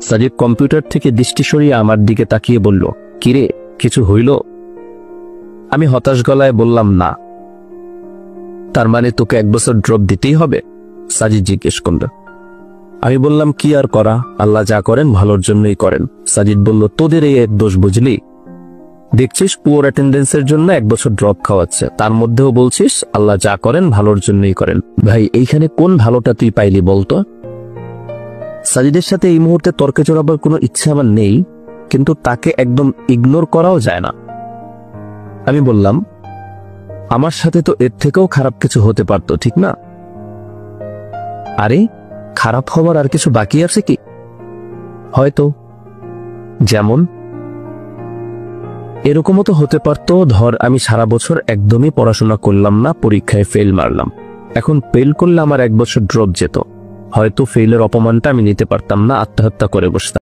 Sajid computer থেকে দৃষ্টি সরিয়ে আমার দিকে তাকিয়ে বলল, কিরে, কিছু হইল? আমি হতাশ গলায় বললাম, না। তার মানে তোকে 1 বছর ড্রপ দিতেই হবে? সাজিদ জিজ্ঞেস করল। আমি বললাম, কি আর করা, আল্লাহ যা করেন ভালোর জন্যই করেন। সাজিদ বলল, তোদের এই এক দোষ বুঝলি? দেখছিস পুয়ার অ্যাটেন্ডেন্সের জন্য 1 বছর ড্রপ খাওয়াচ্ছে, তার মধ্যেও বলছিস আল্লাহ যা করেন ভালোর জন্যই করেন। ভাই, এইখানে কোন ভালোটা তুই পাইলি বলতো? সাজিদের সাথে এই মুহূর্তে তর্কে জড়াবার কোনো ইচ্ছা আমার নেই, কিন্তু তাকে একদম ইগনোর করাও যায় না। আমি বললাম, আমার সাথে তো এর থেকেও খারাপ কিছু হতে পারতো, ঠিক না? আরে, খারাপ হবার আর কিছু বাকি আছে কি? হয়তো। যেমন? এরকমও তো হতে পারতো, ধর আমি সারা বছর একদমই পড়াশোনা করলাম না, পরীক্ষায় ফেল মারলাম। এখন ফেল করলে আমার 1 বছর ড্রপ যেত। হয়তো ফেলের অপমানটা আমি নিতে পারতাম না, আত্মহত্যা করে বসতাম।